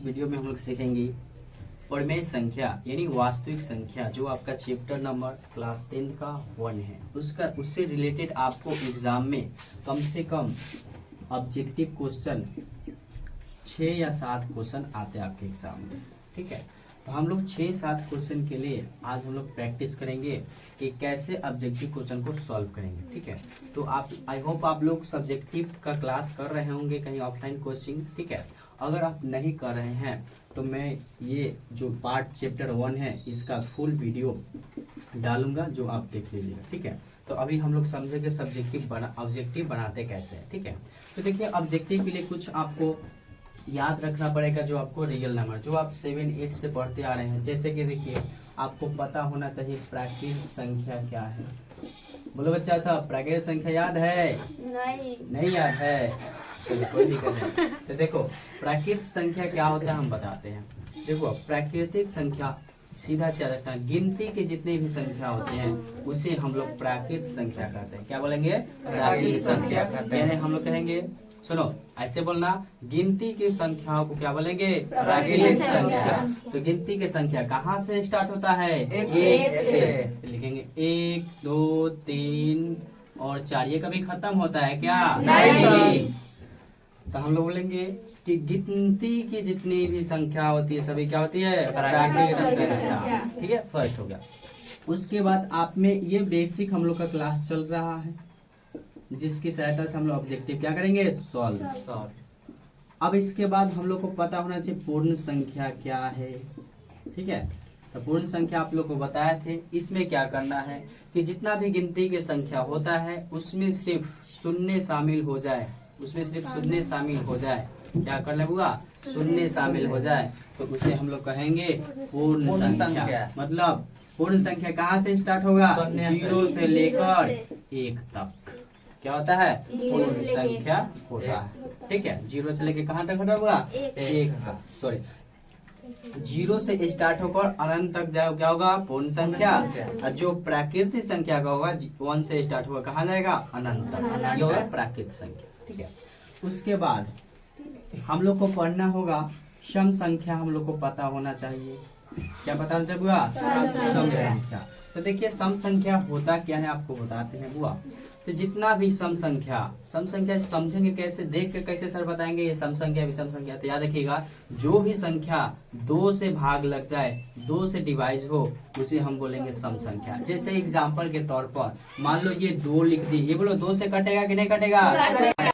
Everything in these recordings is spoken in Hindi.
वीडियो में हम लोग सीखेंगे परिमेय संख्या यानी वास्तविक संख्या, जो आपका चैप्टर नंबर क्लास 10 का 1 है। उससे रिलेटेड आपको एग्जाम में कम से कम ऑब्जेक्टिव क्वेश्चन 6 या 7 क्वेश्चन आते हैं आपके एग्जाम में। ठीक है, तो हम लोग 6-7 क्वेश्चन के लिए आज हम लोग प्रैक्टिस करेंगे कि कैसे ऑब्जेक्टिव क्वेश्चन को सॉल्व करेंगे। ठीक है, तो आप आई होप आप लोग सब्जेक्टिव का क्लास कर रहे होंगे कहीं ऑफलाइन कोचिंग। ठीक है, अगर आप नहीं कर रहे हैं तो मैं ये जो पार्ट चैप्टर 1 है इसका फुल वीडियो डालूंगा, जो आप देख लीजिएगा। ठीक है, तो अभी हम लोग समझेंगे ऑब्जेक्टिव बनाते कैसे है। ठीक है, तो देखिए ऑब्जेक्टिव के लिए कुछ आपको याद रखना पड़ेगा, जो आपको रियल नंबर जो आप 7-8 से पढ़ते आ रहे हैं। जैसे कि देखिए आपको पता होना चाहिए प्राकृत संख्या क्या है। बोलो बच्चा साहब, प्राकृत संख्या याद है? नहीं याद है, चलो कोई दिक्कत नहीं। तो देखो प्राकृतिक संख्या क्या होता है हम बताते हैं। देखो प्राकृतिक संख्या सीधा सीधा रखना, गिनती की जितनी भी संख्या होती हैं उसे हम लोग प्राकृतिक संख्या कहते हैं। क्या बोलेंगे? प्राकृतिक संख्या कहते हैं। यानी हम लोग कहेंगे, सुनो ऐसे बोलना, गिनती की संख्याओं को क्या बोलेंगे? प्राकृतिक संख्या। तो गिनती की संख्या कहाँ से स्टार्ट होता है? 1 से। लिखेंगे 1, 2, 3 और 4। ये कभी खत्म होता है क्या? नहीं। तो हम लोग बोलेंगे कि गिनती की जितनी भी संख्या होती है सभी क्या होती है? प्राकृतिक संख्या। ठीक है, फर्स्ट हो गया। उसके बाद आप में ये बेसिक हम लोग का क्लास चल रहा है, जिसकी सहायता से हम लोग ऑब्जेक्टिव क्या करेंगे? सॉल्व। अब इसके बाद हम लोग को पता होना चाहिए पूर्ण संख्या क्या है। ठीक है, तो पूर्ण संख्या आप लोग को बताए थे। इसमें क्या करना है कि जितना भी गिनती की संख्या होता है उसमें सिर्फ शून्य शामिल हो जाए, क्या करना होगा? शून्य शामिल हो जाए तो उसे हम लोग कहेंगे पूर्ण संख्या। मतलब पूर्ण संख्या कहाँ से स्टार्ट होगा? 0 से लेकर 1 तक क्या होता है? पूर्ण संख्या होता है। ठीक है, 0 से लेकर कहाँ तक होता होगा? 1 तक। सॉरी, 0 से स्टार्ट होकर अनंत तक जाए क्या होगा? पूर्ण संख्या। और जो प्राकृतिक संख्या का होगा 1 से स्टार्ट होगा कहाँ जाएगा? अनंत तक। ये होगा प्राकृतिक संख्या। ठीक है, उसके बाद हम लोग को पढ़ना होगा सम संख्या। हम लोग को पता होना चाहिए, क्या पता होगा? सम संख्या। तो देखिए सम संख्या होता क्या है आपको बताते हैं बुआ। तो जितना भी सम संख्या समझेंगे कैसे, देख के कैसे सर बताएंगे ये सम संख्या विषम संख्या। तो याद रखिएगा, जो भी संख्या 2 से भाग लग जाए, 2 से डिवाइड हो, उसे हम बोलेंगे सम संख्या। जैसे एग्जांपल के तौर पर मान लो ये 2 लिख दी, ये बोलो 2 से कटेगा कि नहीं कटेगा?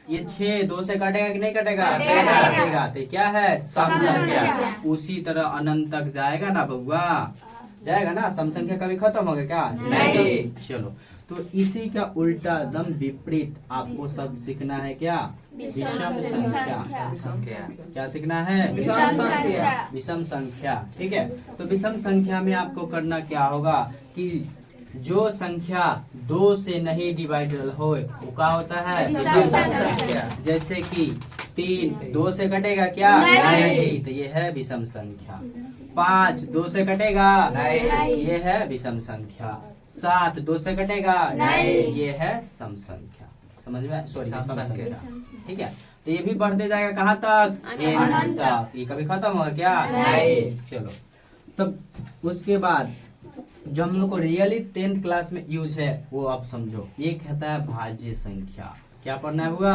ये 6 2 से काटेगा कि नहीं कटेगा? कटेगा। तो क्या है? सम संख्या। उसी तरह अनंत तक जाएगा ना बउआ, जाएगा ना? सम संख्या कभी खत्म होगा क्या? नहीं। चलो, तो इसी का उल्टा एकदम विपरीत आपको सब सीखना है। क्या? विषम संख्या। क्या सीखना है? विषम संख्या। ठीक है, तो विषम संख्या में आपको करना क्या होगा कि जो संख्या 2 से नहीं डिवाइडेबल हो वो क्या होता है? विषम संख्या। जैसे कि 3 2 से कटेगा क्या? नहीं। तो ये है विषम संख्या। 5 2 से कटेगा? नहीं। ये है विषम संख्या। 7 2 से कटेगा? नहीं। ये है सम संख्या। समझ में? सॉरी, विषम संख्या। ठीक है, तो ये भी बढ़ते जाएगा कहाँ तक? अनंत तक। ये कभी खत्म होगा क्या? नहीं। चलो, तब उसके बाद जो हम लोग को रियली 10th क्लास में यूज है वो आप समझो। ये कहता है भाज्य संख्या। क्या पढ़ना है हुआ?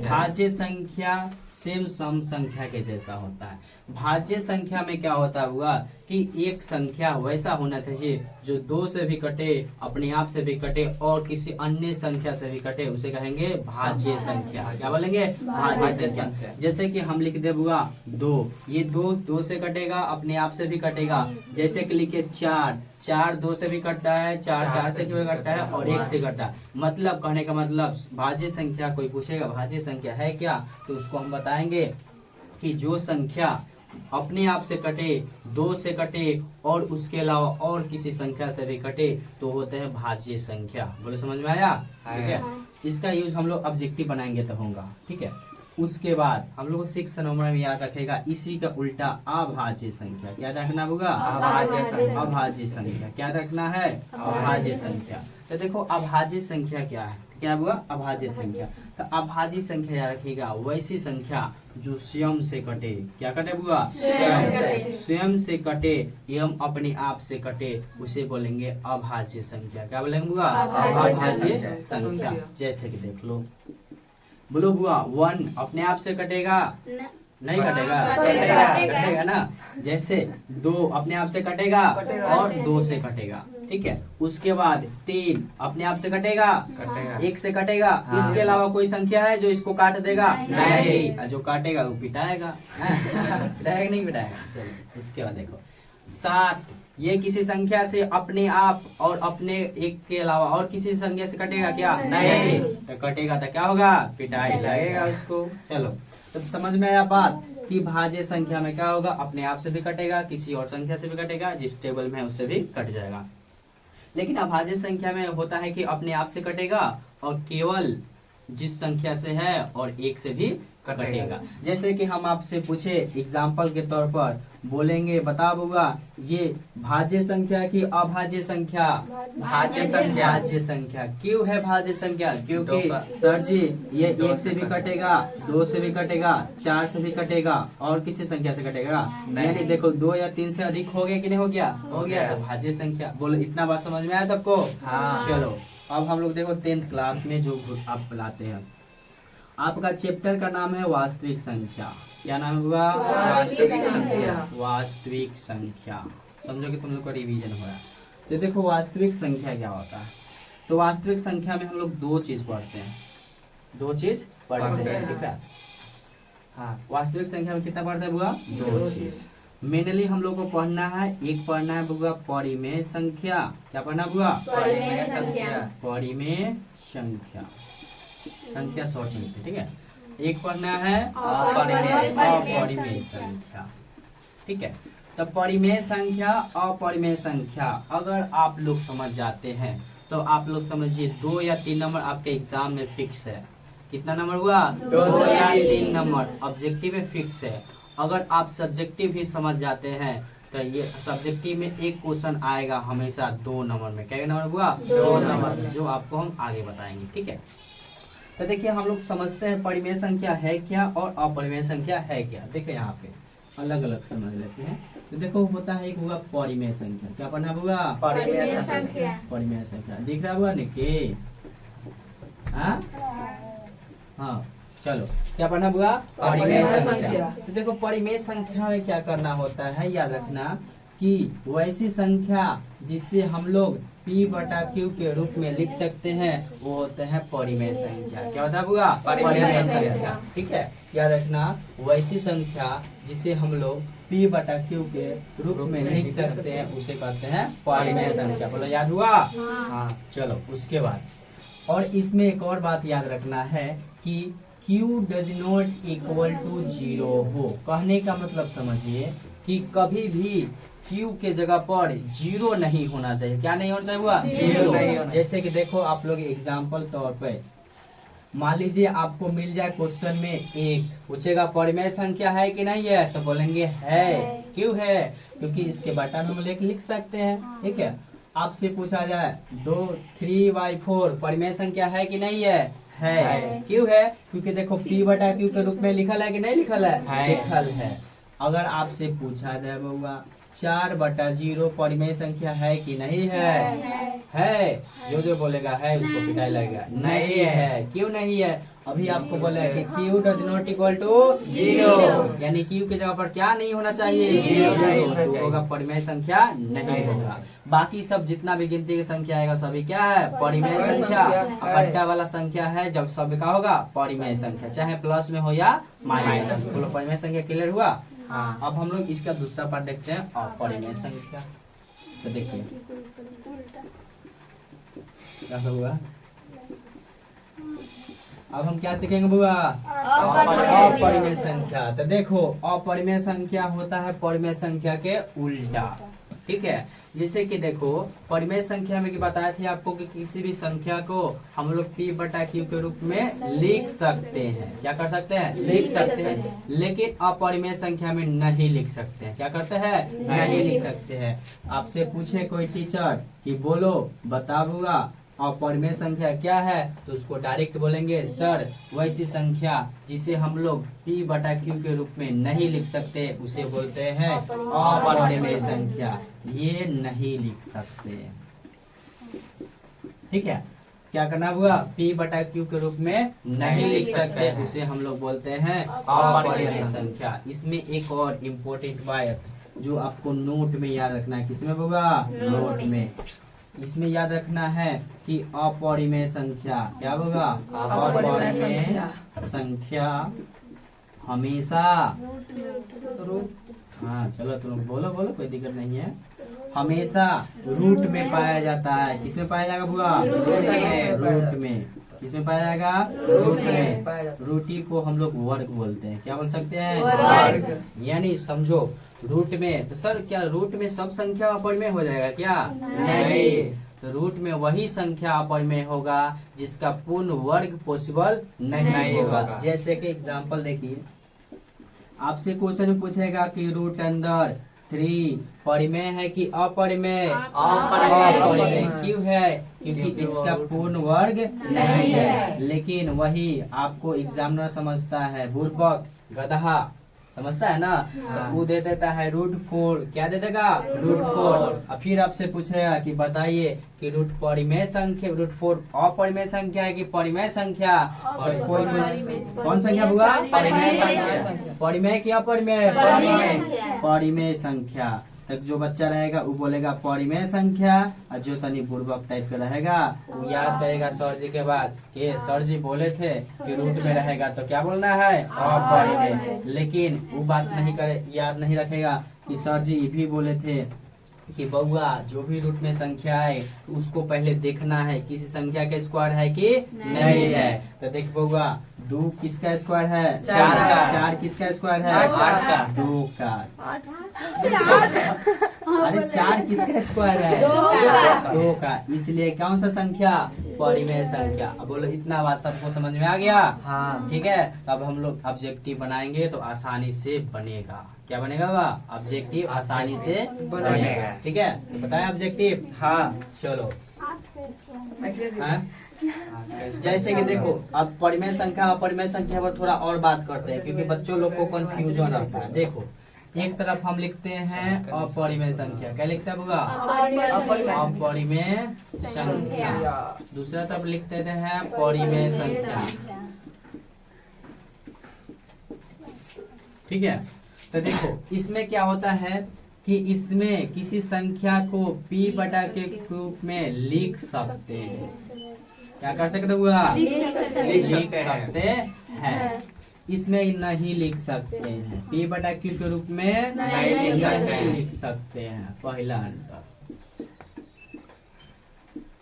भाज्य संख्या सेम सम संख्या के जैसा होता है। भाज्य संख्या में क्या होता हुआ कि एक संख्या वैसा होना चाहिए जो 2 से भी कटे, अपने आप से भी कटे और किसी अन्य संख्या से भी कटे, उसे कहेंगे भाज्य संख्या। क्या बोलेंगे? भाज्य संख्या। जैसे कि हम लिख दे बुआ 2, ये 2 से कटेगा, अपने आप से भी कटेगा। जैसे कि लिखे 4 2 से भी कटता है, 4 से भी कटता है और 1 से कटता है। मतलब कहने का मतलब भाज्य संख्या, कोई पूछेगा भाज्य संख्या है क्या, तो उसको हम बताएंगे कि जो संख्या अपने आप से कटे, 2 से कटे और उसके अलावा और किसी संख्या से भी कटे तो होते हैं भाज्य संख्या। बोलो समझ में आया? ठीक है, इसका यूज हम लोग ऑब्जेक्टिव बनाएंगे तो होगा। ठीक है, उसके बाद हम लोग को 6 नंबर में याद रखेगा इसी का उल्टा अभाज्य संख्या। क्या रखना होगा? अभाज्य संख्या। अभाज्य संख्या। क्या रखना है? अभाज्य संख्या। तो देखो अभाज्य संख्या क्या है? क्या हुआ? अभाज्य संख्या। तो अभाज्य संख्या याद रखिएगा वैसी संख्या जो स्वयं से कटे। क्या कटे बुआ? स्वयं से कटे एवं अपने आप से कटे, उसे बोलेंगे अभाज्य संख्या। क्या बोलेंगे बुआ? अभाज्य संख्या। जैसे कि देख लो, बोलो बुआ 1 अपने आप से कटेगा? नहीं कटेगा? कटेगा ना। जैसे 2 अपने आप से कटेगा और 2 से कटेगा। ठीक है। उसके बाद 3 अपने आप से कटेगा? 1 से कटेगा। इसके अलावा कोई संख्या है जो इसको काट देगा? नहीं। जो काटेगा वो पिटाएगा। पिटाएगा नहीं पिटाएगा? चलो उसके बाद देखो 7 ये किसी संख्या से अपने आप और अपने एक के अलावा और किसी संख्या से कटेगा क्या? नहीं। तो कटेगा तो क्या होगा? पिटाई लगेगा उसको। चलो तो समझ में आया बात कि भाज्य संख्या में क्या होगा? अपने आप से भी कटेगा, किसी और संख्या से भी कटेगा, जिस टेबल में है उससे भी कट जाएगा। लेकिन अभाज्य संख्या में होता है कि अपने आप से कटेगा और केवल जिस संख्या से है और 1 से भी कटेगा। जैसे कि हम आपसे पूछे एग्जाम्पल के तौर पर, बोलेंगे बता बुआ ये भाज्य संख्या की अभाज्य संख्या? भाज्य संख्या। भाज्य संख्या। क्यों है भाज्य संख्या? क्योंकि सर जी ये 1 से भी कटेगा, 2 से भी कटेगा, 4 से भी कटेगा और किसी संख्या से कटेगा? यानी देखो 2 या 3 से अधिक हो गया कि नहीं हो गया? हो गया। तो भाज्य संख्या। बोलो इतना बात समझ में आया सबको? हाँ। चलो अब हम लोग देखो 10th क्लास में जो आप बुलाते हैं, आपका चैप्टर का नाम है वास्तविक संख्या। क्या नाम हुआ? वास्तविक संख्या। वास्तविक संख्या। समझो कि तुम लोग का रिवीजन हो रहा है। तो देखो वास्तविक संख्या क्या होता है। तो वास्तविक संख्या में हम लोग 2 चीज पढ़ते हैं। 2 चीज पढ़ते हैं। ठीक है। हाँ, वास्तविक संख्या में कितना पढ़ते हैं बुआ? 2 चीज। मेनली हम लोग को पढ़ना है, एक पढ़ना है बुआ परिमेय संख्या। क्या पढ़ना बुआ? परिमेय संख्या। परिमेय संख्या। संख्या शॉर्ट में। ठीक है। एक पढ़ना है अपरिमेय संख्या। ठीक है। तो परिमेय संख्या, अपरिमेय संख्या अगर आप लोग समझ जाते हैं तो आप लोग समझिए 2 या 3 नंबर आपके एग्जाम में फिक्स है। कितना नंबर हुआ? 2 या 3 नंबर ऑब्जेक्टिव में फिक्स है। अगर आप सब्जेक्टिव भी समझ जाते हैं तो ये सब्जेक्टिव में एक क्वेश्चन आएगा हमेशा 2 नंबर में। क्या नंबर हुआ? 2 नंबर में, जो आपको हम आगे बताएंगे। ठीक है। तो देखिए हम लोग समझते हैं परिमेय संख्या है क्या और अपरिमेय संख्या है क्या। देखिए यहाँ पे अलग अलग समझ लेते हैं। तो देखो होता है एक हुआ परिमेय संख्या। क्या पढ़ना होगा? परिमेय संख्या। परिमेय संख्या दिख रहा हुआ निके? हाँ चलो क्या पढ़ना हुआ? परिमेय संख्या। तो देखो परिमेय संख्या में क्या करना होता है, याद रखना कि वैसी संख्या जिससे हम लोग P/Q के रूप में लिख सकते हैं वो होते हैं परिमेय संख्या। क्या होता है बुआ? परिमेय संख्या। ठीक है। याद रखना वैसी संख्या जिसे हम लोग P/Q के रूप में लिख सकते हैं उसे कहते हैं परिमेय संख्या। बोलो याद हुआ? हाँ। चलो उसके बाद और इसमें एक और बात याद रखना है कि Q does not equal to 0 हो। कहने का मतलब समझिए कि कभी भी Q के जगह पर 0 नहीं होना चाहिए। क्या नहीं होना चाहिए हुआ? 0। जैसे कि देखो आप लोग एग्जाम्पल तौर पे मान लीजिए आपको मिल जाए क्वेश्चन में 1 पूछेगा परिमेय संख्या है कि नहीं है, तो बोलेंगे है। क्यों है? क्योंकि इसके बटा में हम लिख सकते हैं। ठीक है। आपसे पूछा जाए 3/4 परिमेय संख्या है कि नहीं है? है। क्यों है? क्योंकि देखो P/Q के रूप में लिखल है कि नहीं लिखल है? लिखल है। अगर आपसे पूछा जाए बउआ 4/0 परिमेय संख्या है कि नहीं है? है। जो बोलेगा है उसको पिटाई लगेगा। नहीं है। क्यों नहीं है? अभी आपको बोले कि Q does not equal to 0, यानी Q के जगह पर क्या नहीं होना चाहिए? 0 होगा, परिमेय संख्या नहीं होगा। बाकी सब जितना भी गिनती की संख्या आएगा सभी क्या है? परिमेय संख्या। बट्टा वाला संख्या है जब सब का होगा परिमेय संख्या, चाहे प्लस में हो या माइनस। बोलो परिमेय संख्या क्लियर हुआ? हाँ। अब हम लोग इसका दूसरा पार्ट देखते हैं अपरिमेय संख्या। तो देखिए क्या हुआ। अब हम क्या सीखेंगे बुआ? अपरिमेय संख्या। तो देखो अपरिमेय संख्या होता है परिमेय संख्या के उल्टा। ठीक है। जैसे कि देखो परिमेय संख्या में कि बताया थे आपको कि किसी भी संख्या को हम लोग p बटा q के रूप में लिख सकते हैं। क्या कर सकते हैं? लिख सकते हैं। लेकिन अपरिमेय संख्या में नहीं लिख सकते हैं। क्या करते हैं? नहीं लिख सकते हैं। आपसे पूछे कोई टीचर कि बोलो बता बुआ अपरिमेय संख्या क्या है, तो उसको डायरेक्ट बोलेंगे सर वैसी संख्या जिसे हम लोग p बटा q के रूप में नहीं लिख सकते उसे बोलते हैं अपरिमेय संख्या। ये नहीं लिख सकते। ठीक है, क्या करना हुआ? p बटा q के रूप में नहीं लिख सकते उसे हम लोग बोलते हैं अपरिमेय संख्या। इसमें एक और इम्पोर्टेंट बात जो आपको नोट में याद रखना है। किसमें होगा? नोट में। इसमें याद रखना है कि अपरिमेय संख्या क्या होगा? अपरिमेय संख्या हमेशा, हाँ चलो तुम बोलो बोलो कोई दिक्कत नहीं है, हमेशा रूट में पाया जाता है। किसमें पाया जाएगा बुआ? रूट में। किसमें पाया जाएगा? रूट में। रूटी को हम लोग वर्ग बोलते हैं। क्या बोल सकते हैं? वर्ग। यानी समझो रूट में, तो सर क्या रूट में सब संख्या अपरिमेय हो जाएगा क्या? नहीं। तो रूट में वही संख्या अपरिमेय होगा जिसका पूर्ण वर्ग पॉसिबल नहीं होगा। जैसे कि एग्जांपल देखिए, आपसे क्वेश्चन पूछेगा कि रूट अंदर 3 परिमेय है कि अपरिमेय? अपरिमेय। क्यों है? क्योंकि इसका पूर्ण वर्ग नहीं है। लेकिन वही आपको एग्जामिनर समझता है, बुर्बक गधा समझता है ना, तो वो दे देता है रूट 4। क्या दे देगा? रूट 4। और फिर आपसे पूछेगा कि बताइए कि रूट परिमेय संख्या, रूट 4 अपरिमेय संख्या है कि परिमेय संख्या? कौन संख्या हुआ? परिमेय संख्या। परिमेय कि अपरिमेय? परिमेय संख्या। तक जो बच्चा रहेगा वो बोलेगा परिमेय संख्या, और जो तनी बुर्बक टाइप का रहेगा वो याद करेगा सर जी के बाद कि सर जी बोले थे कि रूट में रहेगा तो क्या बोलना है? अपरिमेय। लेकिन वो बात नहीं करे, याद नहीं रखेगा कि सर जी ये भी बोले थे कि बउआ जो भी रूट में संख्या है उसको पहले देखना है किसी संख्या का स्क्वायर है कि नहीं है। तो देख बउआ 2 किसका स्क्वायर है? 4 का। 4 किसका स्क्वायर है? 8 का। 2 का। अरे 4 किसका स्क्वायर है? 2 का। इसलिए कौन सा संख्या? परिमेय संख्या। अब बोलो इतना बात सबको समझ में आ गया? हाँ। ठीक है, अब हम लोग ऑब्जेक्टिव बनाएंगे तो आसानी से बनेगा। क्या बनेगा? ऑब्जेक्टिव आसानी से बनेगा। ठीक है, तो बताएं ऑब्जेक्टिव। हाँ चलो। हाँ? जैसे कि देखो अब परिमेय संख्या अपरिमेय संख्या पर थोड़ा और बात करते हैं क्योंकि बच्चों लोग को कंफ्यूजन रहता है। देखो एक तरफ हम लिखते हैं अपरिमेय संख्या, क्या लिखते हैं बुआ? अपरिमेय संख्या। दूसरा तरफ लिखते हैं परिमेय संख्या। ठीक है, तो देखो इसमें क्या होता है कि इसमें किसी संख्या को p बटा के रूप में लिख सकते हैं। क्या कर सकते हुआ? लिख सकते हैं। इसमें नहीं लिख सकते हैं। p बटा q के रूप में नहीं लिख सकते हैं। पहला अंतर।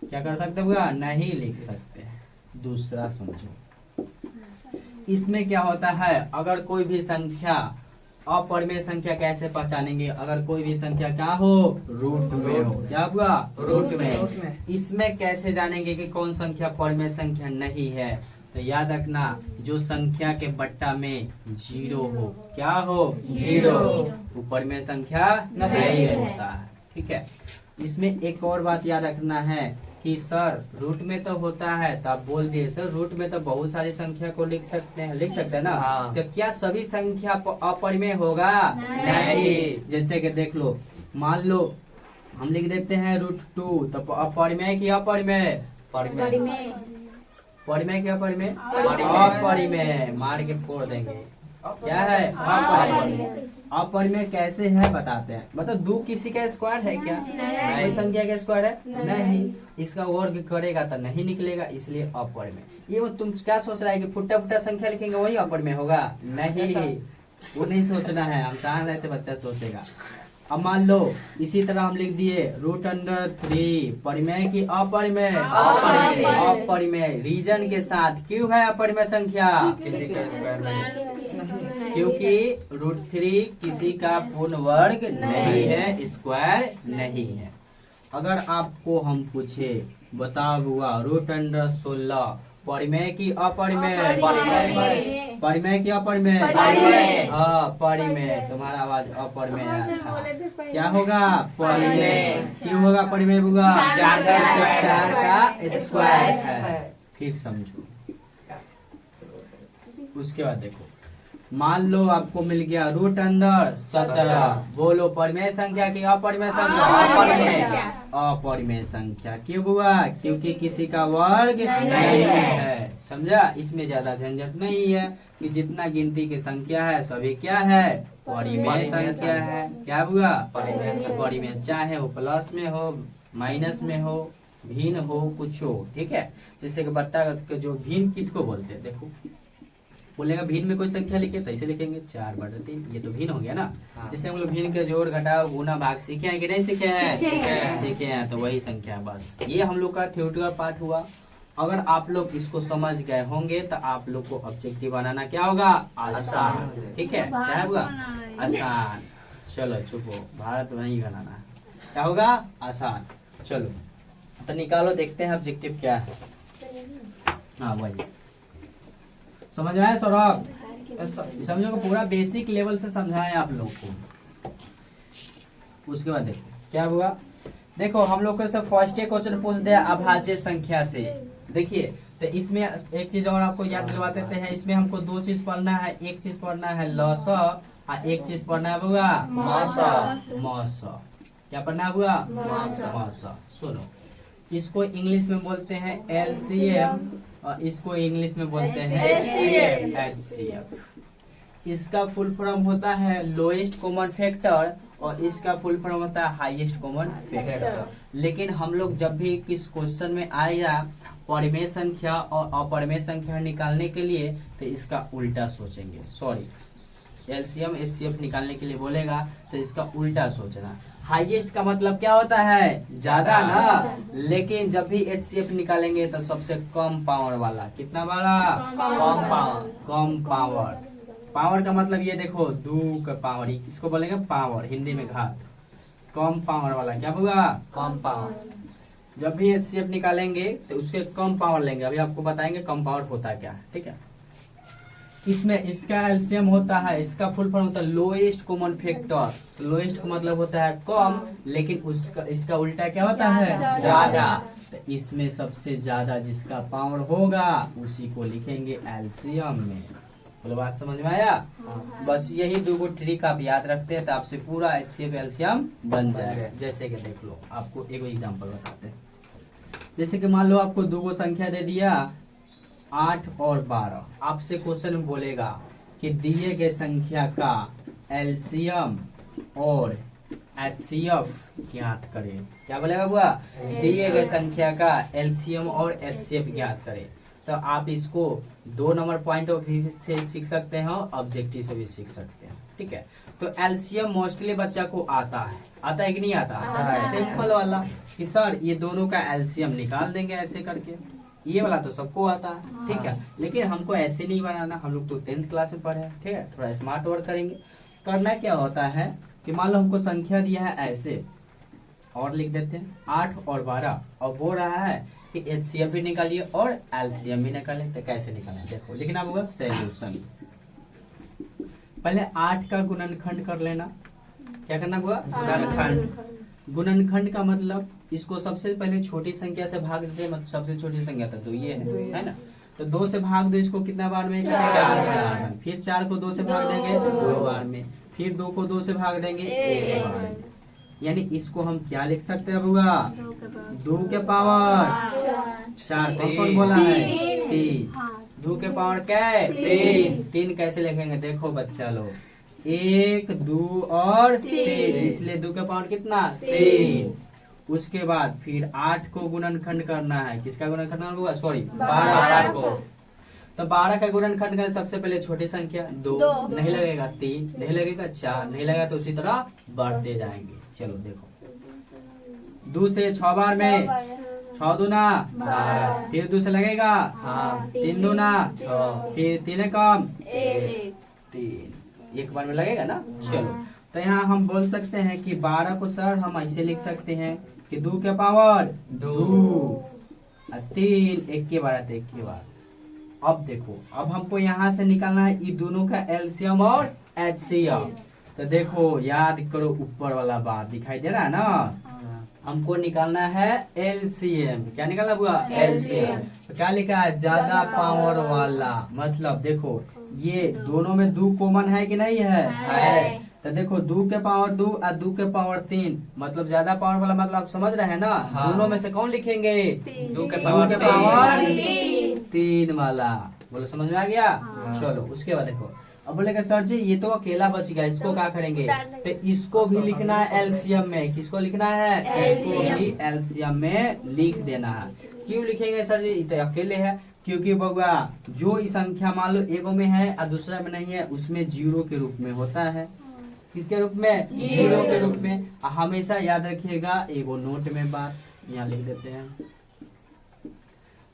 क्या कर सकते हुआ? नहीं लिख सकते हैं। दूसरा समझो, इसमें क्या होता है अगर कोई भी संख्या अपरिमेय संख्या कैसे पहचानेंगे? अगर कोई भी संख्या क्या हो? रूट में हो। क्या हुआ? रूट में। इसमें कैसे जानेंगे कि कौन संख्या परिमेय संख्या नहीं है? तो याद रखना जो संख्या के बट्टा में 0 हो, क्या हो? 0, वो परिमेय संख्या नहीं होता है। ठीक है, इसमें एक और बात याद रखना है कि सर रूट में तो होता है, तो आप बोल दिए सर रूट में तो बहुत सारी संख्या को लिख सकते हैं ना। हाँ। तो क्या सभी संख्या अपरिमेय होगा? नहीं। जैसे कि देख लो, मान लो हम लिख देते हैं √2, तो अपरिमेय की अपरिमेय? परिमेय क्या? परिमेय? अपरिमेय। मार के फोड़ देंगे। क्या है? अपरिमेय। अपरिमेय कैसे है बताते हैं। मतलब 2 किसी का स्क्वायर है क्या? कोई संख्या का स्क्वायर है? नहीं। इसका वर्ग करेगा तो नहीं निकलेगा, इसलिए अपरिमेय। ये तुम क्या सोच रहा है कि फुटा फुटा संख्या लिखेंगे वही अपरिमेय होगा? नहीं, वो नहीं सोचना है। हम चाह रहे थे बच्चा सोचेगा। अब मान लो इसी तरह हम लिख दिए √3 परिमेय की अपरिमेय अपरिमेय। अपरिमेय रीजन के साथ। क्यों है अपरिमेय संख्या? किसी का स्क्वायर नहीं। क्योंकि √3 किसी का पूर्ण वर्ग नहीं है, स्क्वायर नहीं है। अगर आपको हम पूछे बताओ हुआ √16 परिमेय की अपरिमेय? परिमेय। परिमेय की अपरिमेय? परिमेय। हाँ परिमेय। तुम्हारा आवाज अपरिमेय आया था। क्या होगा? परिमेय। क्यों होगा परिमेय होगा? चार का स्क्वायर। चार का स्क्वायर है। फिर समझो, उसके बाद देखो, मान लो आपको मिल गया √17। बोलो परिमेय संख्या की अपरिमेय संख्या? अपरिमेय संख्या। अपरिमेय संख्या। क्यों हुआ? क्योंकि किसी का वर्ग नहीं नहीं है। है। समझा? इसमें ज्यादा झंझट नहीं है कि जितना गिनती की संख्या है सभी क्या है? परिमेय संख्या है। क्या हुआ? परिमेय संख्या। परिमेय, चाहे वो प्लस में हो, माइनस में हो, भिन्न हो, कुछ हो। ठीक है, जैसे कि बट्टा का जो भिन्न किसको बोलते हैं? देखो बोलेगा भिन्न में कोई संख्या लिखे तो ऐसे लिखेंगे 4/3, ये तो भिन्न हो गया ना। हाँ। जैसे हम लोग भिन्न के जोड़ घटाव गुना भाग सीखे हैं कि नहीं सीखे हैं? सीखे हैं, तो वही संख्या है बस। ये हम लोग का थ्योरेटिकल पार्ट हुआ। अगर आप लोग इसको समझ गए होंगे तो आप लोग को ऑब्जेक्टिव बनाना क्या होगा? आसान। ठीक है, क्या होगा? आसान। चलो चुप हो, भारत नहीं बनाना है। क्या होगा? आसान। चलो तो निकालो, देखते हैं ऑब्जेक्टिव क्या है। हाँ वही समझ में आया सौरभ? समझो कि पूरा बेसिक लेवल से समझाएं आप लोग को। उसके बाद देखो क्या हुआ। देखो हम लोग को सब फर्स्ट क्वेश्चन पूछ दिया अभाज्य संख्या से। देखिए तो इसमें एक चीज और आपको याद दिलवा देते हैं। इसमें हमको दो चीज पढ़ना है। एक चीज पढ़ना है लसा और एक चीज पढ़ना है बुआ मौसा। क्या पढ़ना है बुआ? मौसा। सुनो, इसको इंग्लिश में बोलते हैं LCM और इसको इंग्लिश में बोलते हैं HCF। इसका फुल फॉर्म होता है लोएस्ट कॉमन फैक्टर और इसका फुल फॉर्म होता है हाईएस्ट कॉमन फैक्टर। लेकिन हम लोग जब भी किस क्वेश्चन में आएगा परिमेय संख्या और अपरिमेय संख्या निकालने के लिए तो इसका उल्टा सोचेंगे। सॉरी, LCM HCF निकालने के लिए बोलेगा तो इसका उल्टा सोचना। हाईएस्ट का मतलब क्या होता है? ज्यादा ना। लेकिन जब भी HCF निकालेंगे तो सबसे कम पावर वाला। कितना वाला? कम पावर। कम पावर। पावर का मतलब ये देखो 2 का पावर, इसको बोलेंगे पावर, हिंदी में घात। कम पावर वाला क्या होगा? कम पावर। जब भी HCF निकालेंगे तो उसके कम पावर लेंगे। अभी आपको बताएंगे कम पावर होता क्या है। ठीक है, इसमें इसका एलसीएम होता है, इसका फुल फॉर्म होता है लोएस्ट कॉमन फैक्टर। लोएस्ट का मतलब होता है कम, लेकिन उसका इसका उल्टा क्या होता है? ज्यादा। तो इसमें सबसे ज्यादा जिसका पावर होगा उसी को लिखेंगे एलसीएम में। बोलो बात समझ में आया? बस यही दो ट्रिक आप याद रखते हैं तो आपसे पूरा HCF एलसीएम बन जाएगा। जैसे कि देख लो, आपको एक एग्जांपल बताते हैं। जैसे कि मान लो आपको दो संख्या दे दिया 8 और 12। आपसे क्वेश्चन में बोलेगा कि दिए गए संख्या का एलसीएम और HCF ज्ञात करें। क्या बोलेगा बुआ? दिए गए संख्या का एलसीएम और HCF ज्ञात करें। तो आप इसको 2 नंबर पॉइंट ऑफ व्यू से सीख सकते हैं और ऑब्जेक्टिव से भी सीख सकते हैं। ठीक है, तो एलसीएम मोस्टली बच्चा को आता है कि नहीं आता? सिंपल वाला कि सर ये दोनों का एलसीएम निकाल देंगे ऐसे करके। ये वाला तो सबको आता है। ठीक है, लेकिन हमको ऐसे नहीं बनाना। हम लोग तो 10th क्लास में पढ़े हैं। ठीक है, थोड़ा स्मार्ट वर्क करेंगे। करना क्या होता है कि मान लो हमको संख्या दिया है ऐसे और लिख देते हैं 8 और 12 और बोल रहा है कि HCF भी निकालिए और LCM भी निकालिए। तो कैसे निकालें देखो, लिखना होगा सॉल्यूशन। पहले 8 का गुणनखंड कर लेना। क्या करना होगा? गुणनखंड। गुणनखंड का मतलब इसको सबसे पहले छोटी संख्या से भाग देते हैं। मतलब सबसे छोटी संख्या तो ये है ना। तो 2 से भाग दो इसको कितना बार में? 4 में। फिर 4 को 2 से भाग देंगे 2 बार में। फिर 2 को 2 से भाग देंगे 1 बार में। यानी इसको हम क्या लिख सकते हैं बुआ? 2 के पावर 4। कौन बोला है? 3। 2 के पावर क्या है? 3। कैसे लिखेंगे देखो बच्चा लोग, 1 2 और 3, इसलिए 2 के पावर कितना? 3। उसके बाद फिर 8 को गुणनखंड करना है। किसका गुणनखंड होगा? सॉरी 12 को। तो 12 का गुणनखंड करें, सबसे पहले छोटी संख्या 2, नहीं लगेगा 3, नहीं लगेगा 4, नहीं लगेगा तो उसी तरह बढ़ते जाएंगे। चलो देखो 2 से 6 बार में 6 दूना, 12, फिर 2 से लगेगा हाँ, 3 दूना, 6, फिर 3 कम 1, 3, एक बार में लगेगा ना। चलो तो यहाँ हम बोल सकते हैं कि 12 को सर हम ऐसे लिख सकते हैं कि 2 के पावर 2, 3 एक के बार आते एक के बार। अब देखो अब हमको यहाँ से निकालना है ये दोनों का एलसीएम और एचसीएम। तो देखो याद करो ऊपर वाला बात दिखाई दे रहा है ना, हमको निकालना है एलसीएम। क्या निकालना हुआ? LCM। तो क्या लिखा है? ज्यादा पावर वाला। मतलब देखो ये दोनों में 2 कॉमन है कि नहीं है? तो देखो 2 के पावर 2 और 2 के पावर 3, मतलब ज्यादा पावर वाला। मतलब समझ रहे हैं ना? हाँ। दोनों में से कौन लिखेंगे? 2 के 2 पावर के पावर 3, 3 वाला। बोलो समझ में आ गया? हाँ। चलो उसके बाद देखो अब बोलेगा सर जी ये तो अकेला बच गया, इसको क्या करेंगे? तो इसको भी लिखना है एलसीएम में। किसको लिखना है? इसको भी एलसीएम में लिख देना है। क्यों लिखेंगे सर जी? ये तो अकेले है। क्योंकि बउआ जो ई संख्या मान लो एगो में है और दूसरा में नहीं है, उसमें जीरो के रूप में होता है। किसके रूप में? जीरो के रूप में। हमेशा याद रखिएगा, एगो नोट में बात यहाँ लिख देते हैं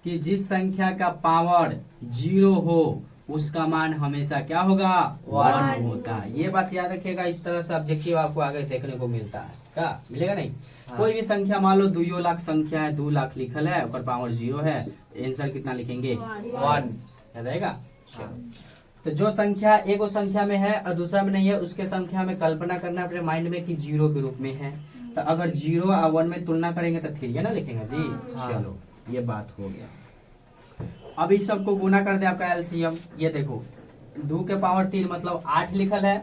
कि जिस संख्या का पावर 0 हो उसका मान हमेशा क्या होगा? 1 होता है। ये बात याद रखिएगा। इस तरह से ऑब्जेक्टिव आपको आगे देखने को मिलता है। क्या मिलेगा? नहीं। हाँ। कोई भी संख्या मान लो 2 लाख संख्या है, 2 लाख लिखल है और पावर 0 है, आंसर कितना लिखेंगे? 1। याद आएगा? तो जो संख्या एगो संख्या में है और दूसरा में नहीं है, उसके संख्या में कल्पना करना अपने माइंड में कि 0 के रूप में है। तो अगर 0 और 1 में तुलना करेंगे तो 3 है ना लिखेंगे जी। हाँ। चलो ये बात हो गया। अब इस सबको गुना कर दे आपका एलसीएम। ये देखो 2 के पावर 3 मतलब 8 लिखल है।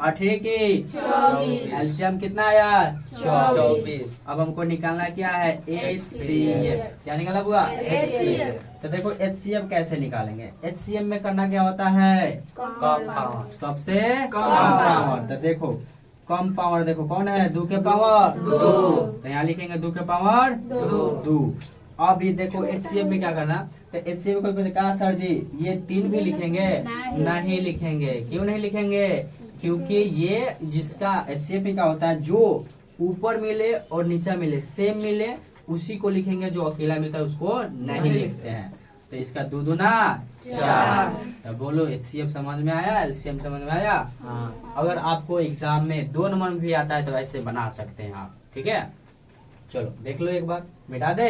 8 की 24, एलसीएम कितना आया? 24। अब हमको निकालना क्या है? एचसीएफ। क्या निकाला हुआ? HCF। तो देखो एचसीएफ कैसे निकालेंगे? एचसीएफ में करना क्या होता है? कम पावर, सबसे कम पावर। तो देखो कम पावर देखो कौन है? 2 के पावर 2। 2। तो यहाँ लिखेंगे 2 के पावर 2। 2। अब ये देखो एचसीएफ में क्या करना? तो एचसीएफ को कोई कहा सर जी ये 3 भी लिखेंगे? नहीं लिखेंगे। क्यों नहीं लिखेंगे? क्योंकि ये जिसका एचसीएफ में क्या होता है, जो ऊपर मिले और नीचा मिले सेम मिले उसी को लिखेंगे, जो अकेला मिलता है उसको नहीं लिखते हैं। तो इसका 2 दूना 4। तो बोलो एचसीएफ समझ में आया? एलसीएम समझ में आया? हाँ। अगर आपको एग्जाम में 2 नंबर में भी आता है तो ऐसे बना सकते हैं आप। ठीक है, चलो देख लो एक बार, मिटा दे।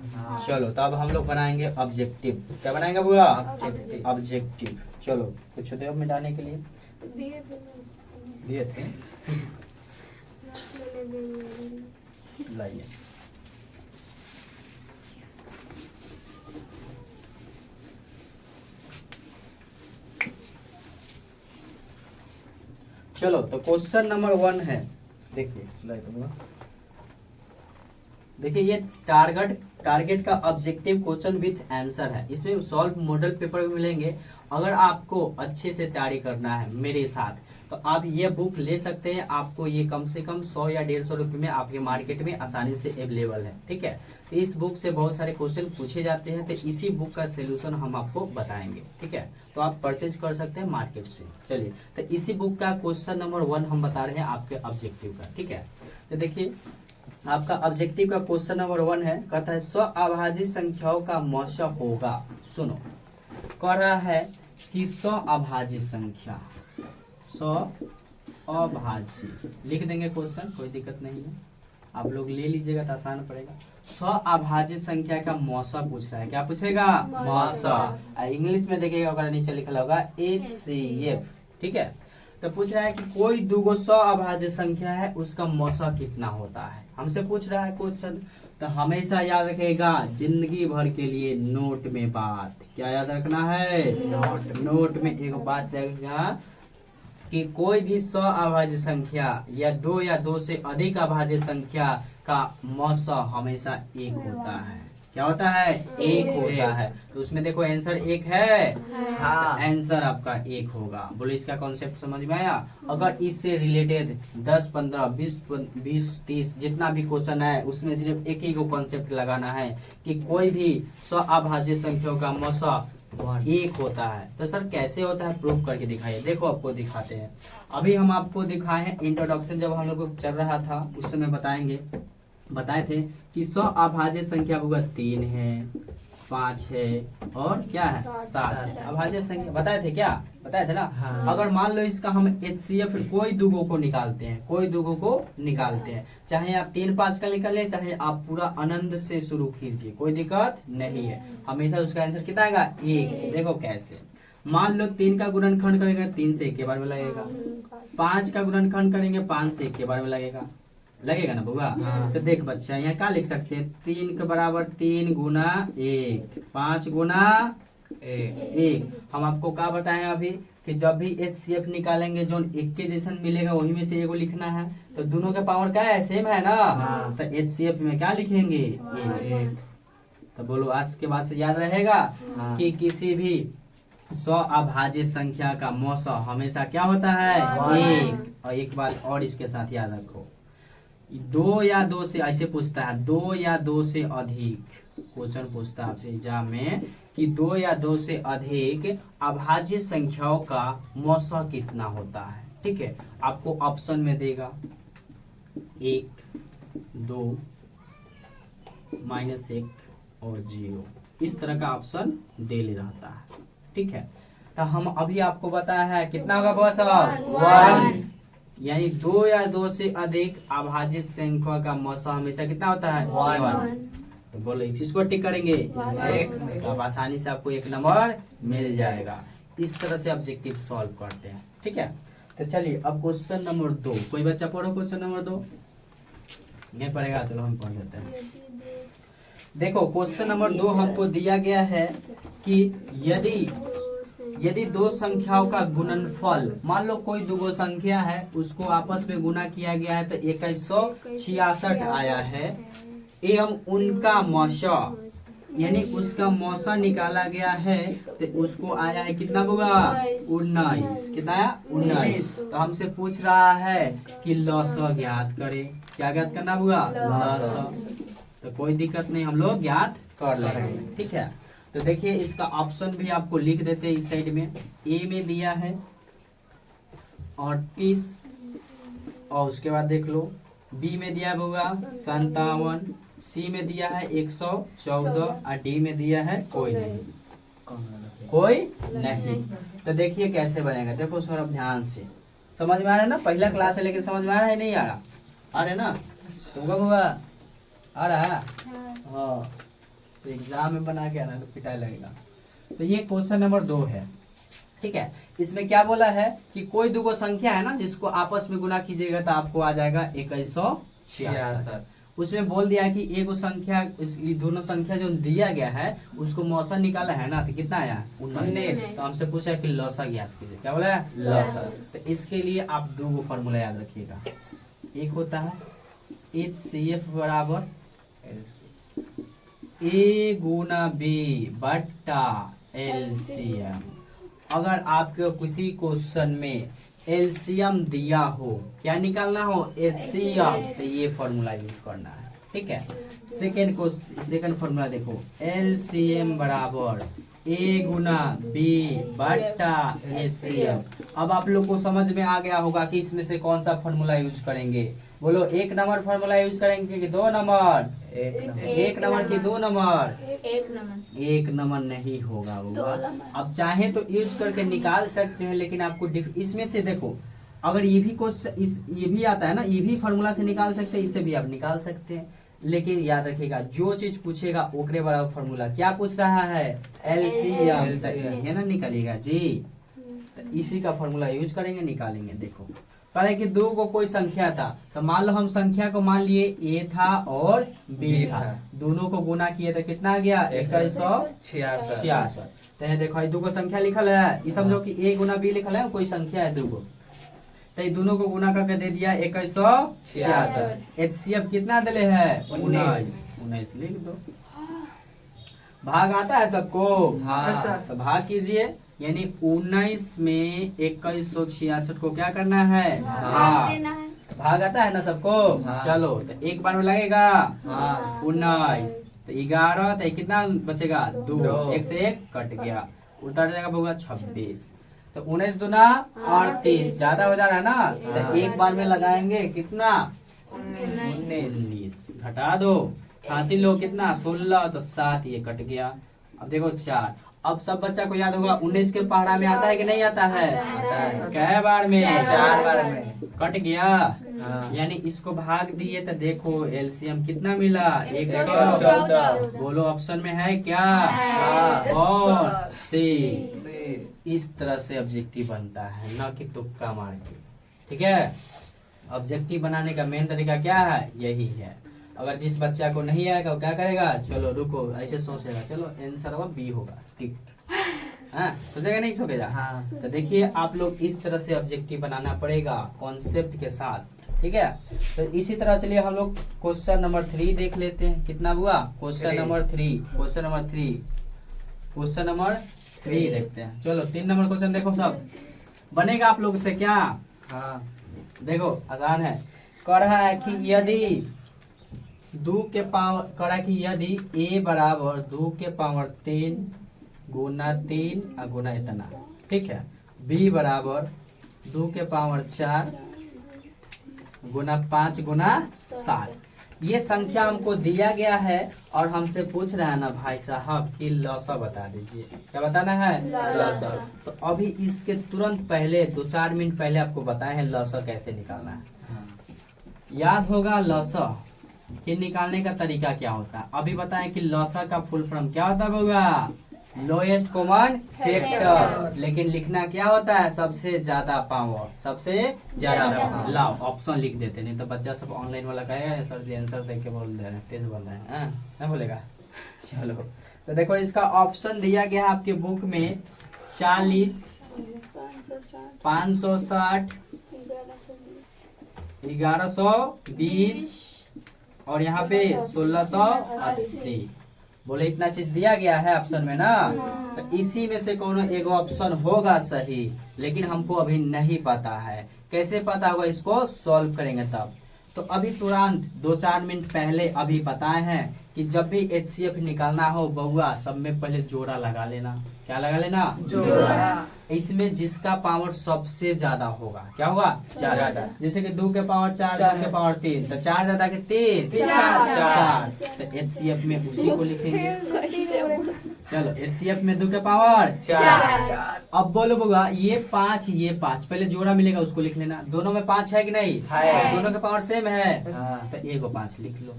हाँ। चलो तो अब हम लोग बनाएंगे ऑब्जेक्टिव। क्या बनाएंगे बुआ? ऑब्जेक्टिव। ऑब्जेक्टिव। चलो कुछ दे मिटाने के लिए दिए थे, लाइए। चलो तो क्वेश्चन नंबर 1 है। देखिए लाइए तो बुआ। देखिए ये टारगेट का ऑब्जेक्टिव क्वेश्चन विथ आंसर है। इसमें सॉल्व मॉडल पेपर भी मिलेंगे। अगर आपको अच्छे से तैयारी करना है मेरे साथ तो आप ये बुक ले सकते हैं। आपको ये कम से कम 100 या 150 रुपये में आपके मार्केट में आसानी से अवेलेबल है। ठीक है, तो इस बुक से बहुत सारे क्वेश्चन पूछे जाते हैं, तो इसी बुक का सोल्यूशन हम आपको बताएंगे। ठीक है, तो आप परचेज कर सकते हैं मार्केट से। चलिए तो इसी बुक का क्वेश्चन नंबर 1 हम बता रहे हैं आपके ऑब्जेक्टिव का। ठीक है, तो देखिए आपका ऑब्जेक्टिव का क्वेश्चन नंबर 1 है, कहता है स्व अभाज्य संख्याओं का मौसा होगा। सुनो, कह रहा है कि स्व अभाज्य संख्या, स्व अभाज्य लिख देंगे क्वेश्चन, कोई दिक्कत नहीं है। आप लोग ले लीजिएगा तो आसान पड़ेगा। स्व अभाज्य संख्या का मौसा पूछ रहा है। क्या पूछेगा? मौसा। इंग्लिश में देखिएगा अगर नीचे लिखा होगा HCF। ठीक है, तो पूछ रहा है कि कोई दुगो स्व अभाज्य संख्या है, उसका मौसा कितना होता है। हमसे पूछ रहा है क्वेश्चन, तो हमेशा याद रखेगा जिंदगी भर के लिए नोट में बात। क्या याद रखना है? नोट में एक बात रखना कि कोई भी स्व अभाज्य संख्या या 2 या 2 से अधिक अभाज्य संख्या का मौसा हमेशा 1 होता है। क्या होता है? 1 होता है। तो उसमें देखो आंसर 1 है। हाँ। आंसर आपका 1 होगा। बोलो इसका कॉन्सेप्ट समझ में आया? अगर इससे रिलेटेड 10, 15, 20, 30 जितना भी क्वेश्चन है उसमें सिर्फ एक ही को कॉन्सेप्ट लगाना है कि कोई भी स्व अभाज्य संख्याओं का मौसा एक होता है। तो सर कैसे होता है, प्रूफ करके दिखाइए। देखो आपको दिखाते हैं। अभी हम आपको दिखाए हैं इंट्रोडक्शन, जब हम लोग चल रहा था उस समय बताए थे कि 100 अभाज्य संख्या होगा 3 है, 5 है और क्या है 7 है। अभाज्य संख्या बताए थे, क्या बताए थे ना। हाँ। अगर मान लो इसका हम HCF कोई दुगो को निकालते हैं, चाहे आप 3 5 का निकाले, चाहे आप पूरा अनंत से शुरू कीजिए, कोई दिक्कत नहीं है, हमेशा उसका आंसर कितना आएगा 1। देखो कैसे, मान लो 3 का गुणनखंड करेंगे 3 से एक के बार में लगेगा, 5 का गुणनखंड करेंगे 5 से एक के बार में लगेगा ना बुआ। हाँ। तो देख बच्चा यहाँ क्या लिख सकते हैं, 3 के बराबर 3 गुना 1, 5 गुना 1। हम आपको क्या बताए हैं अभी कि जब भी HCF निकालेंगे जो एक के जैसन मिलेगा वही में से एगो लिखना है। तो दोनों के पावर क्या है, सेम है ना। हाँ। तो HCF में क्या लिखेंगे 1। तो बोलो आज के बाद से याद रहेगा हाँ। कि किसी भी 100 अभाज्य संख्या का मौसा हमेशा क्या होता है 1। और एक बात और इसके साथ याद रखो, 2 या 2 से, ऐसे पूछता है 2 या 2 से अधिक, क्वेश्चन पूछता है आपसे एग्जाम में कि 2 या 2 से अधिक अभाज्य संख्याओं का मौसा कितना होता है। ठीक है, आपको ऑप्शन में देगा 1, 2, -1 और 0, इस तरह का ऑप्शन दे ले रहता है। ठीक है, तो हम अभी आपको बताया है कितना होगा बॉस, 1। यानी 2 या 2 से अधिक अभाज्य संख्या का मौसा हमेशा कितना होता है 1। तो बोलो इस चीज को टिक करेंगे तो अब आसानी से आपको 1 नंबर मिल जाएगा। इस तरह से ऑब्जेक्टिव सॉल्व करते हैं। ठीक है, तो चलिए अब क्वेश्चन नंबर 2, कोई बच्चा पढ़ो क्वेश्चन नंबर 2। नहीं पढ़ेगा, चलो हम पढ़ लेते हैं। देखो क्वेश्चन नंबर 2 हमको दिया गया है कि यदि 2 संख्याओं का गुणनफल, मान लो कोई दो संख्या है उसको आपस में गुना किया गया है तो 2166 आया है, एवं उनका मौसा यानी उसका मौसा निकाला गया है तो उसको आया है कितना होगा 19। कितना आया 19। तो हमसे पूछ रहा है कि लसा ज्ञात करे। क्या ज्ञात करना होगा लसा। तो कोई दिक्कत नहीं, हम लोग ज्ञात कर लेंगे। ठीक है, तो देखिए इसका ऑप्शन भी आपको लिख देते हैं इस साइड में। ए में दिया है 38 और उसके बाद देख लो बी में दिया होगा 57, सी में दिया है 114 और डी में दिया है कोई नहीं। तो देखिए कैसे बनेगा, देखो सर अब ध्यान से समझ में आ रहा है ना, पहला क्लास है लेकिन समझ में आ रहा है नहीं आ रहा, आ रहा है ना, होगा आ रहा है। हाँ, तो एग्जाम में बना के आना तो पिटाई लगेगा। तो ये क्वेश्चन नंबर 2 है। ठीक है, इसमें क्या बोला है कि कोई दो संख्या है ना जिसको आपस में गुना कीजिएगा तो आपको आ जाएगा 2166। उसमें बोल दिया है कि एक संख्या, ये दोनों संख्या जो दिया गया है उसको मौसा निकाला है ना, तो कितना आया 19। तो हमसे पूछा है कि लसा ज्ञात कीजिए। क्या बोला है लसा। तो इसके लिए आप 2 फॉर्मूला याद रखिएगा। एक होता है HCF बराबर A गुना B बट्टा LCM। अगर आपके किसी क्वेश्चन में LCM दिया हो, क्या निकालना हो HCF, तो ये फॉर्मूला यूज करना है। ठीक है, सेकंड फॉर्मूला देखो LCM बराबर A गुना B बट्टा HCM। अब आप लोग को समझ में आ गया होगा कि इसमें से कौन सा फॉर्मूला यूज करेंगे। बोलो 1 नंबर फॉर्मूला यूज करेंगे कि 2 नंबर? 1 नंबर की 2 नंबर? 1 नंबर नहीं होगा वो। अब चाहे तो यूज करके निकाल सकते हैं, लेकिन आपको इसमें से देखो अगर ये भी आता है ना, ये भी फॉर्मूला से निकाल सकते हैं, इससे भी आप निकाल सकते हैं। लेकिन याद रखिएगा जो चीज पूछेगा ओकरे बराबर फॉर्मूला। क्या पूछ रहा है LCM, है ना, निकालिएगा जी। तो इसी का फॉर्मूला यूज करेंगे, निकालेंगे। देखो पहले कि 2 को कोई संख्या था, तो मान लो हम संख्या को मान लिए A था और B था, दोनों को गुना किए तो कितना आ गया 2166। तो ये देखो 2 को संख्या लिखल है, ये समझो कि A गुना B लिखल है, कोई संख्या है 2 को, तो ये दोनों को गुना करके दे दिया 2166। HCF कितना दिले है 19 लिख दो। भाग आता है सबको? हाँ, तो भाग कीजिए। यानी 19 में 2166 को क्या करना है भाग आता है ना सबको। चलो तो एक बार में लगेगा 19, तो 11, तो कितना बचेगा 2, 1 से 1 कट गया। उतर जाएगा बउआ 26। तो 19 दूना 38, ज्यादा हो जा रहा है ना, तो एक बार में लगाएंगे कितना 19, घटा दो, हासिल लो कितना 16, तो 7 ये कट गया। अब देखो 4। अब सब बच्चा को याद होगा 19 के पहाड़ा में आता है कि नहीं आता है? कै बार में? 4 बार में। कट गया। हाँ। यानी इसको भाग दिए तो देखो एलसीएम कितना मिला 114। बोलो ऑप्शन में है क्या? हाँ। और सी। सी। इस तरह से ऑब्जेक्टिव बनता है, न कि तुक्का मार के। ठीक है, ऑब्जेक्टिव बनाने का मेन तरीका क्या है? यही है। अगर जिस बच्चा को नहीं आएगा वो क्या करेगा? चलो रुको, ऐसे सोचेगा, चलो आंसर बी होगा, ठीक। हाँ, सोचेगा नहीं सोचेगा? हाँ। तो देखिए आप लोग इस तरह से ऑब्जेक्टिव बनाना पड़ेगा कॉन्सेप्ट के साथ, ठीक है। तो इसी तरह चलिए हम लोग क्वेश्चन नंबर 3 देख लेते हैं। कितना हुआ? Question number 3, question number 3, question number 3 देखते हैं। चलो 3 नंबर क्वेश्चन देखो, सब बनेगा आप लोग से क्या? हाँ। देखो आसान है। कह रहा है कि यदि 2 के पावर, कह रहा है कि यदि a बराबर 2 के पावर 3 गुना 3 और गुना इतना, ठीक है। b बराबर 2 के पावर 4 गुना 5 गुना 7, ये संख्या हमको दिया गया है और हमसे पूछ रहा है ना भाई साहब कि लॉसा बता दीजिए। क्या बताना है? लॉसा। तो अभी इसके तुरंत पहले 2-4 मिनट पहले आपको बताए हैं लॉसा कैसे निकालना है। याद होगा लॉसा कि निकालने का तरीका क्या होता है। अभी बताएं कि लॉसा का फुल फॉर्म क्या होता है बउआ? Lowest common factor. लेकिन लिखना क्या होता है? सबसे ज्यादा पावर, सबसे ज्यादा पावर। लाओ ऑप्शन लिख देते, नहीं तो बच्चा सब ऑनलाइन वाला कहेगा सर जी आंसर देख के बोल दे रहे हैं, तेज बोल रहे हैं, नहीं बोलेगा। चलो तो देखो इसका ऑप्शन दिया गया है आपके बुक में 40, 560, 1120 और यहाँ पे 1680। बोले इतना चीज दिया गया है ऑप्शन में ना, तो इसी में से कोनो एक ऑप्शन होगा सही, लेकिन हमको अभी नहीं पता है। कैसे पता होगा? इसको सॉल्व करेंगे तब। तो अभी तुरंत 2-4 मिनट पहले अभी बताए हैं कि जब भी HCF निकालना हो बउआ, सब में पहले जोड़ा लगा लेना। क्या लगा लेना? जोड़ा। इसमें जिसका पावर सबसे ज्यादा होगा क्या होगा? 4। जैसे कि 2 के पावर 4, 2 के पावर 3, तो 4 ज्यादा के 3, 4। तो HCF में उसी को लिखेंगे। चलो HCF में 2 के पावर 4। अब बोलो बउआ ये 5, ये 5, पहले जोड़ा मिलेगा उसको लिख लेना। दोनों में 5 है कि नहीं है। दोनों के पावर सेम है, हाँ। तो एगो 5 लिख लो,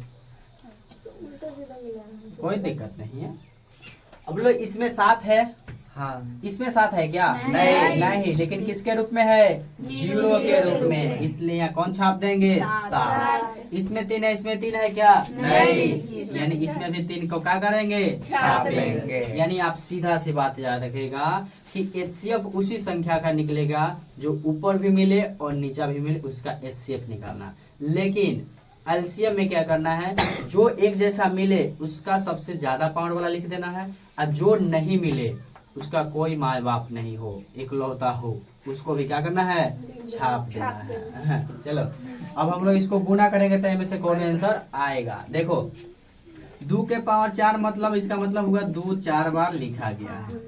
कोई दिक्कत नहीं है। अब बोलो इसमें 7 है, हाँ। इसमें 7 है क्या? नहीं। नहीं, लेकिन किसके रूप में है? 0 के रूप में, इसलिए यहाँ कौन छाप देंगे? 7। इसमें 3 है, इसमें 3 है क्या? नहीं। यानी इसमें भी 3 को क्या करेंगे? छापेंगे। यानी आप सीधा सी बात याद रखेगा कि HCF उसी संख्या का निकलेगा जो ऊपर भी मिले और नीचा भी मिले, उसका HCF निकालना। लेकिन एलसीएम में क्या करना है? जो एक जैसा मिले उसका सबसे ज्यादा पावर वाला लिख देना है, और जो नहीं मिले उसका कोई माँ बाप नहीं हो, इकलौता हो, उसको भी क्या करना है? छाप देना है। चलो अब हम लोग इसको गुना करेंगे तो इनमें से कौन आंसर आएगा। देखो 2 के पावर 4 मतलब इसका मतलब हुआ 2 4 बार लिखा गया है।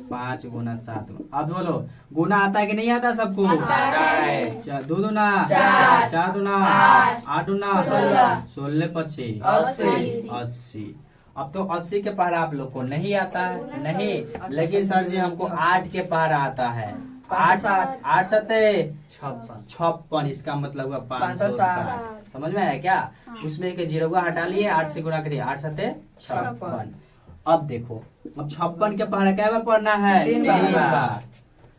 5 गुना 7। अब बोलो गुना आता है कि नहीं आता सबको? आता है। 2 दूना 4, 4 दूना 8 दूना 16 25 80। अब तो 80 के पहाड़ा आप लोग को नहीं आता है, नहीं, लेकिन सर जी हमको 8 के पहाड़ा आता है। 8 सत्ते 56, इसका मतलब हुआ 560। समझ में आया क्या? उसमें एक जीरोगा हटा लिए, 8 से गुणा करिए, 8 सत्ते 56। अब देखो अब 56 के पहाड़ा क्या बार पढ़ना है? 3 बार।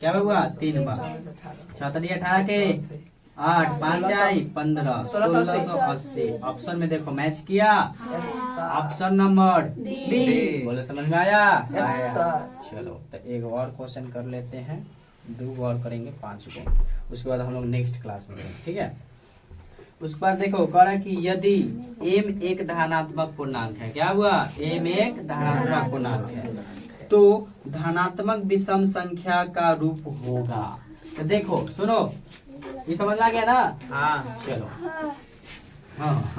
क्या हुआ? 3 बार। 6 18 के 8 5 जाई 15 1680। ऑप्शन में देखो मैच किया, ऑप्शन नंबर डी। बोलो समझ में आया? चलो तो एक और क्वेश्चन कर लेते हैं, 2 और करेंगे 5 को, उसके बाद हम लोग नेक्स्ट क्लास में करेंगे, ठीक है। उस पर देखो कह रहा है कि यदि m एक धनात्मक पूर्णांक है, क्या हुआ? m एक धनात्मक पूर्णांक है तो धनात्मक विषम संख्या का रूप होगा। तो देखो सुनो, ये समझ आ गया ना? हाँ। चलो हाँ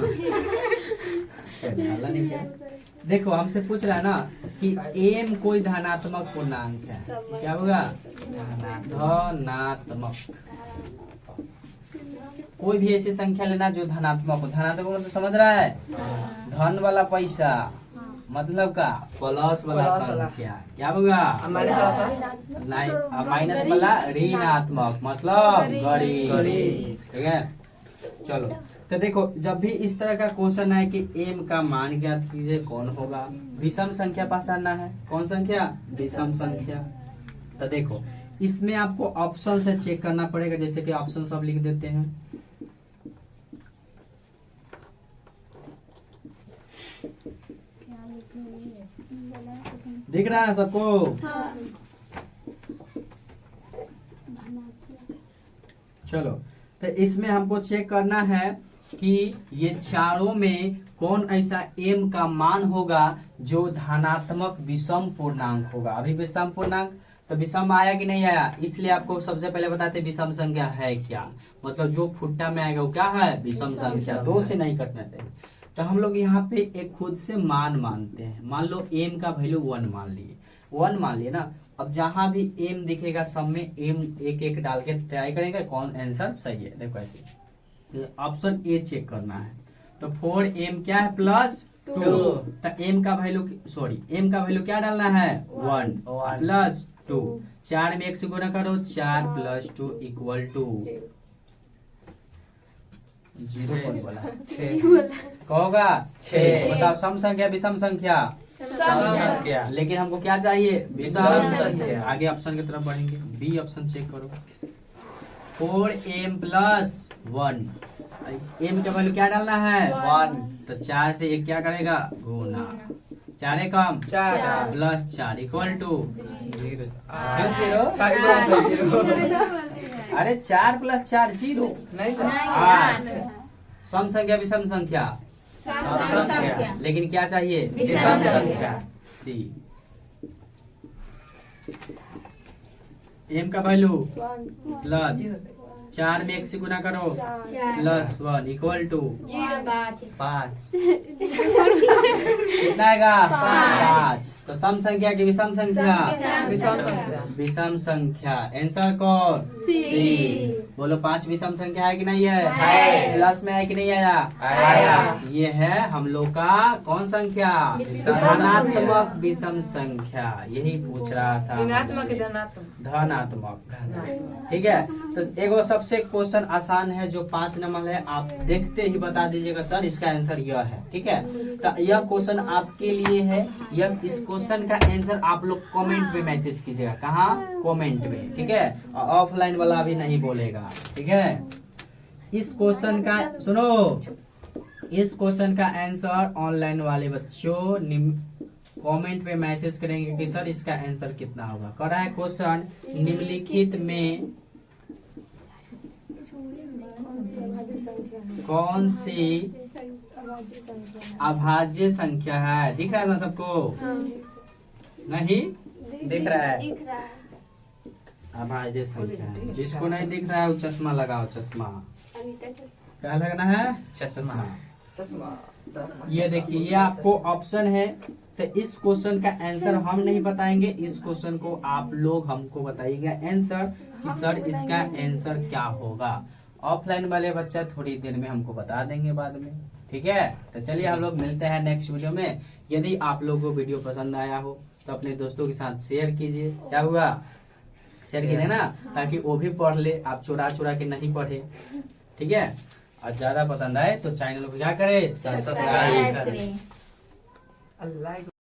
हल्ला नहीं किया। देखो हमसे पूछ रहा है ना कि एम कोई धनात्मक पूर्णांक है, क्या होगा? धनात्मक। कोई भी ऐसी संख्या लेना जो धनात्मक हो। धनात्मक मतलब समझ रहा है? धन वाला पैसा मतलब का प्लस वाला संख्या, क्या होगा? नहीं, माइनस वाला ऋणात्मक मतलब गरीब। ठीक है, चलो तो देखो जब भी इस तरह का क्वेश्चन है कि एम का मान ज्ञात कीजिए, कौन होगा? विषम संख्या पहचानना है। कौन संख्या? विषम संख्या। तो देखो इसमें आपको ऑप्शन से चेक करना पड़ेगा, जैसे कि ऑप्शन सब लिख देते हैं। दिख रहा है सबको? चलो तो इसमें हमको चेक करना है कि ये चारों में कौन ऐसा एम का मान होगा जो धनात्मक विषम पूर्णांक होगा। अभी विषम पूर्णांक तो विषम आया कि नहीं आया, इसलिए आपको सबसे पहले बताते विषम संख्या है क्या। मतलब जो फुट्टा में आएगा वो क्या है? विषम संख्या। दो से नहीं कटना चाहिए। तो हम लोग यहाँ पे एक खुद से मान मानते हैं। मान लो एम का वैल्यू 1 मान लिए, 1 मान लिए ना। अब जहां भी एम दिखेगा सब में एम एक एक डाल के ट्राई करेंगे कौन आंसर सही है। देखो ऐसे ऑप्शन ए चेक करना है। तो 4m क्या है? +2। तो एम का वैल्यू एम का वैल्यू क्या डालना है? 1 +2। 4 में 1 से गुणा करो, 4 + 2 = 0 कौन बोला? कहोगा 6। बताओ सम संख्या विषम संख्या? संख्या। लेकिन हमको क्या चाहिए? विषम संख्या। आगे ऑप्शन की तरफ बढ़ेंगे। बी ऑप्शन चेक करो। 4m + 1। एम का वैल्यू क्या डालना है? 1। तो 4 से 1 क्या करेगा? गुना। 4 × 4 + 4 = 0। अरे 4 + 4 0। 8। सम संख्या विषम संख्या? संख्या। लेकिन क्या चाहिए? विषम संख्या। सी। एम का वैल्यू +4 में 1 से गुना करो, +1 = 5। कितना आएगा? 5। तो सम संख्या की विषम संख्या? विषम संख्या। विषम संख्या। आंसर कौन? सी। बोलो 5 विषम संख्या है कि नहीं है? है। प्लस में है कि नहीं आया? आया। ये है हम लोग का कौन संख्या? धनात्मक विषम संख्या। यही पूछ रहा था। धनात्मक। ठीक है, तो एगो सबसे क्वेश्चन आसान है जो 5 नंबर है, आप देखते ही बता दीजिएगा सर इसका आंसर यह है। ठीक है, तो यह क्वेश्चन आपके लिए है। यह इस क्वेश्चन का आंसर आप लोग कमेंट में मैसेज कीजिएगा। कहाँ? कमेंट में। ठीक है, ऑफलाइन वाला अभी नहीं बोलेगा। ठीक है, इस क्वेश्चन का सुनो, इस क्वेश्चन का आंसर ऑनलाइन वाले बच्चों कमेंट पे मैसेज करेंगे कि सर इसका आंसर कितना होगा। कर रहा है क्वेश्चन, निम्नलिखित में कौन सी अभाज्य संख्या है? दिख रहा है ना सबको? नहीं दिख रहा है। अभाज्य संख्या है। जिसको नहीं दिख रहा है वो चश्मा लगाओ। चश्मा क्या लगना है? चश्मा। ये देखिए, ये आपको ऑप्शन है। तो इस क्वेश्चन का आंसर हम नहीं बताएंगे, इस क्वेश्चन को आप लोग हमको बताइएगा आंसर कि सर इसका आंसर क्या होगा। ऑफलाइन वाले बच्चा थोड़ी देर में हमको बता देंगे बाद में। ठीक है, तो चलिए हम लोग मिलते हैं नेक्स्ट वीडियो में। यदि आप लोगों को वीडियो पसंद आया हो तो अपने दोस्तों के साथ शेयर कीजिए। क्या हुआ? शेयर कीजिए ना, ताकि वो भी पढ़ ले, आप चुरा चुरा के नहीं पढ़े। ठीक है, और ज्यादा पसंद आए तो चैनल को क्या करे? सब्सक्राइब करें।